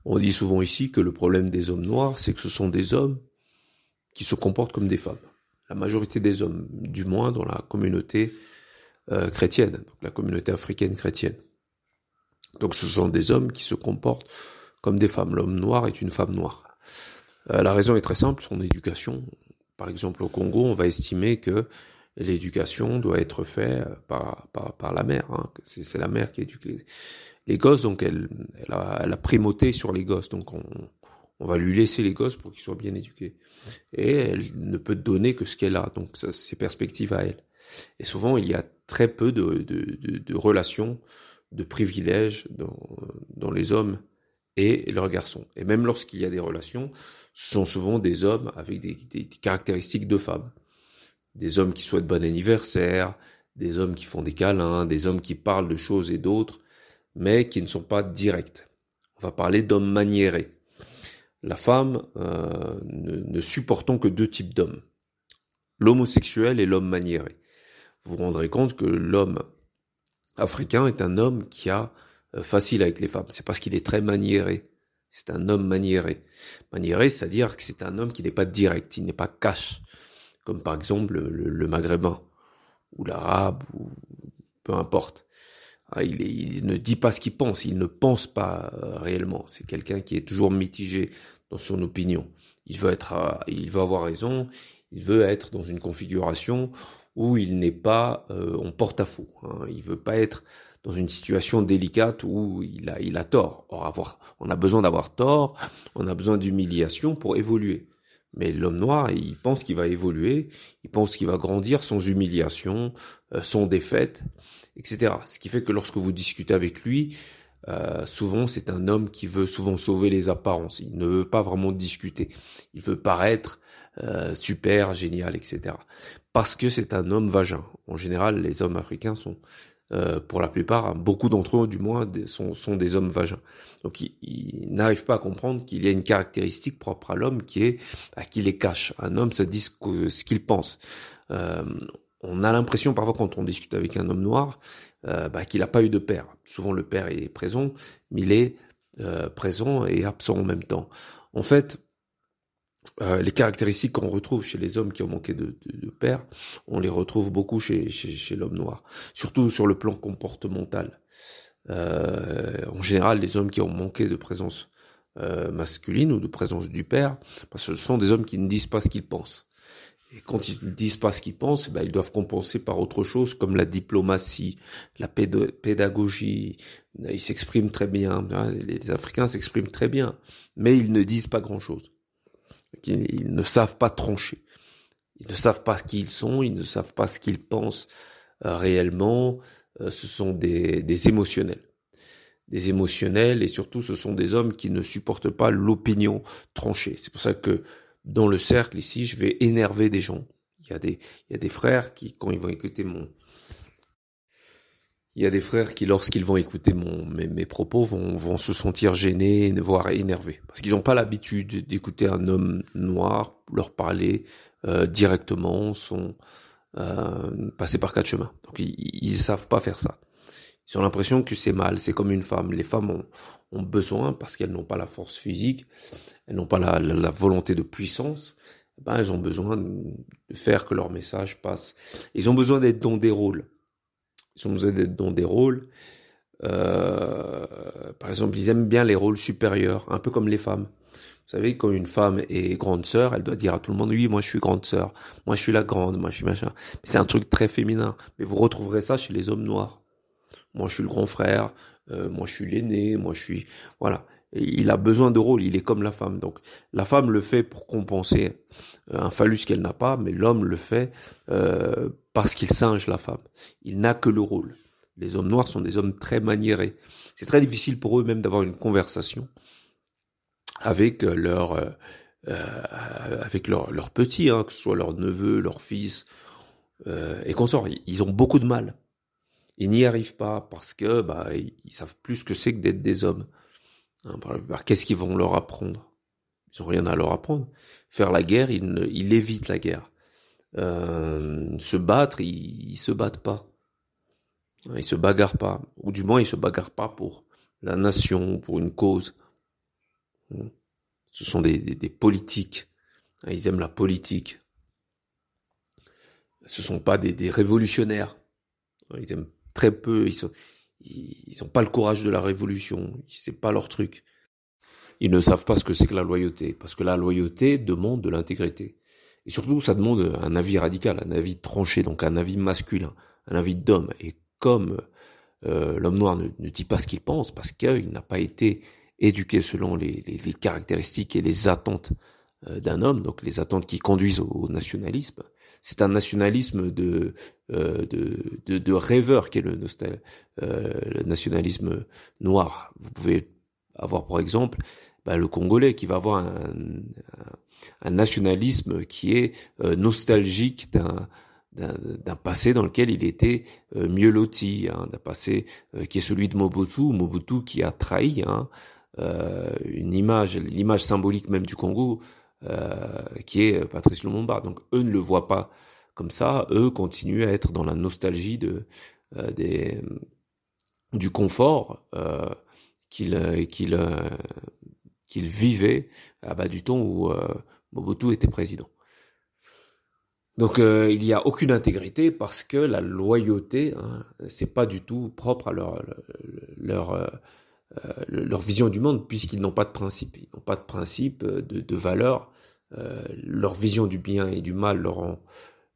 On dit souvent ici que le problème des hommes noirs, c'est que ce sont des hommes qui se comportent comme des femmes. La majorité des hommes, du moins dans la communauté chrétienne, donc la communauté africaine chrétienne. Donc ce sont des hommes qui se comportent comme des femmes. L'homme noir est une femme noire. La raison est très simple, son éducation. Par exemple, au Congo, on va estimer que l'éducation doit être faite par la mère. Hein. C'est la mère qui éduque les gosses, donc elle a primauté sur les gosses. Donc on va lui laisser les gosses pour qu'ils soient bien éduqués. Et elle ne peut donner que ce qu'elle a, donc ça, ses perspectives à elle. Et souvent, il y a très peu de relations, de privilèges dans les hommes et leurs garçons. Et même lorsqu'il y a des relations, ce sont souvent des hommes avec des caractéristiques de femmes. Des hommes qui souhaitent bon anniversaire, des hommes qui font des câlins, des hommes qui parlent de choses et d'autres, mais qui ne sont pas directs. On va parler d'hommes maniérés. La femme, ne supportons que deux types d'hommes. L'homosexuel et l'homme maniéré. Vous vous rendrez compte que l'homme africain est un homme qui a facile avec les femmes. C'est parce qu'il est très maniéré. C'est un homme maniéré. Maniéré, c'est-à-dire que c'est un homme qui n'est pas direct, il n'est pas cash. Comme par exemple le maghrébin, ou l'arabe, ou peu importe. Il ne dit pas ce qu'il pense, il ne pense pas réellement. C'est quelqu'un qui est toujours mitigé dans son opinion. Il veut avoir raison, il veut être dans une configuration où il n'est pas en porte-à-faux. Hein. Il veut pas être dans une situation délicate où il a tort. Or, on a besoin d'avoir tort, on a besoin d'humiliation pour évoluer. Mais l'homme noir, il pense qu'il va évoluer, il pense qu'il va grandir sans humiliation, sans défaite, etc. Ce qui fait que lorsque vous discutez avec lui, souvent c'est un homme qui veut souvent sauver les apparences. Il ne veut pas vraiment discuter. Il veut paraître super, génial, etc. Parce que c'est un homme vagin. En général, les hommes africains sont, pour la plupart, beaucoup d'entre eux du moins, sont des hommes vagins. Donc ils n'arrivent pas à comprendre qu'il y a une caractéristique propre à l'homme qui est qu'il les cache. Un homme se dit ce qu'il pense. On a l'impression parfois quand on discute avec un homme noir qu'il n'a pas eu de père. Souvent le père est présent, mais il est présent et absent en même temps. En fait, les caractéristiques qu'on retrouve chez les hommes qui ont manqué de père, on les retrouve beaucoup chez l'homme noir, surtout sur le plan comportemental. En général, les hommes qui ont manqué de présence masculine ou de présence du père, ce sont des hommes qui ne disent pas ce qu'ils pensent. Et quand ils ne disent pas ce qu'ils pensent, ils doivent compenser par autre chose, comme la diplomatie, la pédagogie. Ils s'expriment très bien. Les Africains s'expriment très bien, mais ils ne disent pas grand-chose. Ils ne savent pas trancher. Ils ne savent pas qui ils sont, ils ne savent pas ce qu'ils pensent réellement. Ce sont des émotionnels. Des émotionnels, et surtout ce sont des hommes qui ne supportent pas l'opinion tranchée. C'est pour ça que dans le cercle ici, je vais énerver des gens. Il y a des frères qui, quand ils vont écouter lorsqu'ils vont écouter mes propos, vont se sentir gênés, voire énervés. Parce qu'ils n'ont pas l'habitude d'écouter un homme noir leur parler directement, passer par quatre chemins. Donc ils savent pas faire ça. Ils ont l'impression que c'est mal, c'est comme une femme. Les femmes ont besoin, parce qu'elles n'ont pas la force physique, elles n'ont pas la volonté de puissance, elles ont besoin de faire que leur message passe. Ils ont besoin d'être dans des rôles. Ils ont besoin d'être dans des rôles. Par exemple, ils aiment bien les rôles supérieurs, un peu comme les femmes. Vous savez, quand une femme est grande sœur, elle doit dire à tout le monde, oui, moi je suis grande sœur, moi je suis la grande, moi je suis machin. Mais c'est un truc très féminin. Mais vous retrouverez ça chez les hommes noirs. Moi, je suis le grand frère, moi, je suis l'aîné, moi, je suis... Voilà. Et il a besoin de rôle, il est comme la femme. Donc, la femme le fait pour compenser un phallus qu'elle n'a pas, mais l'homme le fait parce qu'il singe la femme. Il n'a que le rôle. Les hommes noirs sont des hommes très maniérés. C'est très difficile pour eux même d'avoir une conversation avec leurs petits, que ce soit leurs neveux, leurs fils, et consorts. Ils ont beaucoup de mal. Ils n'y arrivent pas parce que ils savent plus ce que c'est que d'être des hommes. Qu'est-ce qu'ils vont leur apprendre? Ils ont rien à leur apprendre. Faire la guerre, ils évitent la guerre. Se battre, ils se battent pas. Ils se bagarrent pas. Ou du moins, ils se bagarrent pas pour la nation, pour une cause. Ce sont des politiques. Ils aiment la politique. Ce sont pas des révolutionnaires. Ils aiment très peu. Ils ont pas le courage de la révolution. C'est pas leur truc. Ils ne savent pas ce que c'est que la loyauté, parce que la loyauté demande de l'intégrité. Et surtout, ça demande un avis radical, un avis tranché, donc un avis masculin, un avis d'homme. Et comme l'homme noir ne dit pas ce qu'il pense, parce qu'il n'a pas été éduqué selon les caractéristiques et les attentes d'un homme, donc les attentes qui conduisent au nationalisme. C'est un nationalisme de rêveur qui est le nationalisme noir. Vous pouvez avoir par exemple le Congolais qui va avoir un nationalisme qui est nostalgique d'un passé dans lequel il était mieux loti, d'un passé qui est celui de Mobutu qui a trahi l'image symbolique même du Congo, qui est Patrice Lumumba. Donc eux ne le voient pas comme ça, eux continuent à être dans la nostalgie du confort qu'ils vivaient du temps où Mobutu était président. Donc il n'y a aucune intégrité parce que la loyauté, c'est pas du tout propre à leur vision du monde, puisqu'ils n'ont pas de principe. Ils n'ont pas de principe de valeur. Leur vision du bien et du mal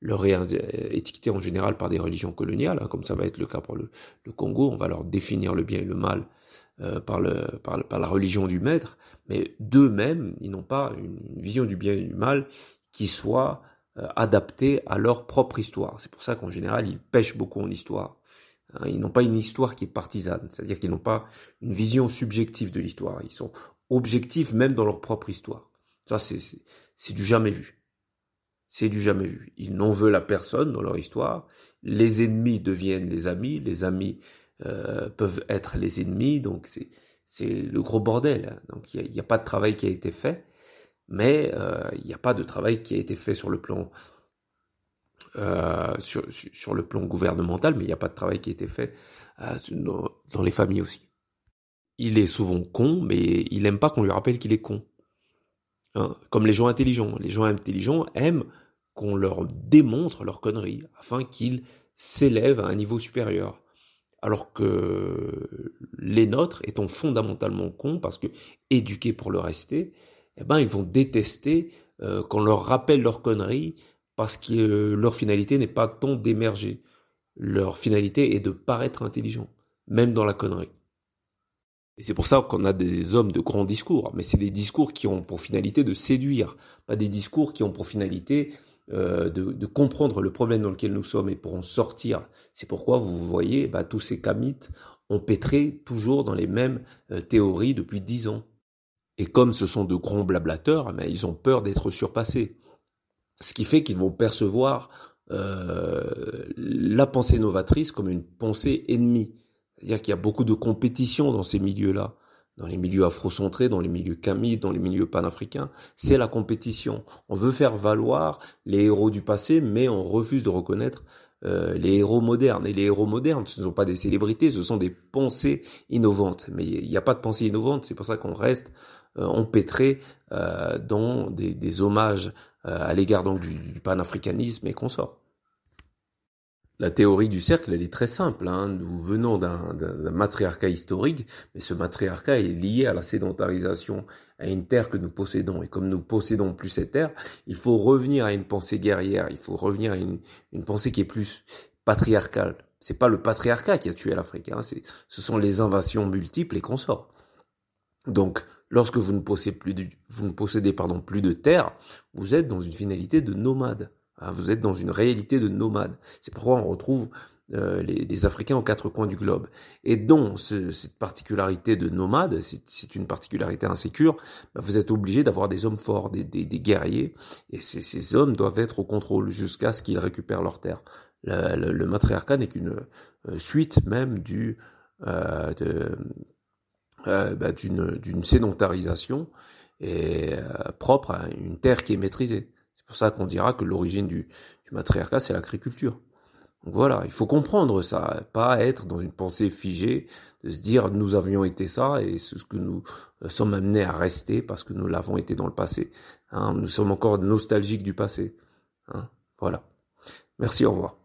leur est étiquetée en général par des religions coloniales, comme ça va être le cas pour le Congo. On va leur définir le bien et le mal par la religion du maître, mais d'eux-mêmes, ils n'ont pas une vision du bien et du mal qui soit adaptée à leur propre histoire. C'est pour ça qu'en général, ils pêchent beaucoup en histoire. Ils n'ont pas une histoire qui est partisane, c'est-à-dire qu'ils n'ont pas une vision subjective de l'histoire. Ils sont objectifs même dans leur propre histoire. Ça, c'est du jamais vu. C'est du jamais vu. Ils n'en veulent à personne dans leur histoire. Les ennemis deviennent les amis peuvent être les ennemis, donc c'est le gros bordel. Donc il y a pas de travail qui a été fait, mais il n'y a pas de travail qui a été fait sur le plan sur le plan gouvernemental, mais il n'y a pas de travail qui a été fait dans les familles aussi. Il est souvent con, mais il aime pas qu'on lui rappelle qu'il est con. Comme les gens intelligents. Les gens intelligents aiment qu'on leur démontre leurs conneries afin qu'ils s'élèvent à un niveau supérieur. Alors que les nôtres, étant fondamentalement cons, parce que éduqués pour le rester, ils vont détester qu'on leur rappelle leurs conneries, parce que leur finalité n'est pas tant d'émerger. Leur finalité est de paraître intelligent, même dans la connerie. Et c'est pour ça qu'on a des hommes de grands discours, mais c'est des discours qui ont pour finalité de séduire, pas des discours qui ont pour finalité de comprendre le problème dans lequel nous sommes et pour en sortir. C'est pourquoi vous voyez tous ces kamites empêtrés toujours dans les mêmes théories depuis 10 ans. Et comme ce sont de grands blablateurs, ils ont peur d'être surpassés. Ce qui fait qu'ils vont percevoir la pensée novatrice comme une pensée ennemie. C'est-à-dire qu'il y a beaucoup de compétition dans ces milieux-là. Dans les milieux afrocentrés, dans les milieux kamites, dans les milieux panafricains, c'est la compétition. On veut faire valoir les héros du passé, mais on refuse de reconnaître les héros modernes. Et les héros modernes, ce ne sont pas des célébrités, ce sont des pensées innovantes. Mais il n'y a pas de pensée innovante, c'est pour ça qu'on reste empêtré dans des hommages à l'égard donc du panafricanisme et consorts. La théorie du cercle, elle est très simple. Nous venons d'un matriarcat historique, mais ce matriarcat est lié à la sédentarisation, à une terre que nous possédons. Et comme nous possédons plus cette terre, il faut revenir à une pensée guerrière, il faut revenir à une pensée qui est plus patriarcale. C'est pas le patriarcat qui a tué l'Afrique, ce sont les invasions multiples et consorts. Donc, lorsque vous ne possédez plus de terre, vous êtes dans une finalité de nomade. Vous êtes dans une réalité de nomade. C'est pourquoi on retrouve les Africains aux 4 coins du globe. Et dans cette particularité de nomade, c'est une particularité insécure, vous êtes obligé d'avoir des hommes forts, des guerriers, et ces hommes doivent être au contrôle jusqu'à ce qu'ils récupèrent leur terre. Le matriarcat n'est qu'une suite même d'une sédentarisation et propre à une terre qui est maîtrisée. C'est pour ça qu'on dira que l'origine du matriarcat, c'est l'agriculture. Donc voilà, il faut comprendre ça, pas être dans une pensée figée, de se dire nous avions été ça et c'est ce que nous sommes amenés à rester parce que nous l'avons été dans le passé. Hein, nous sommes encore nostalgiques du passé. Hein, voilà. Merci, au revoir.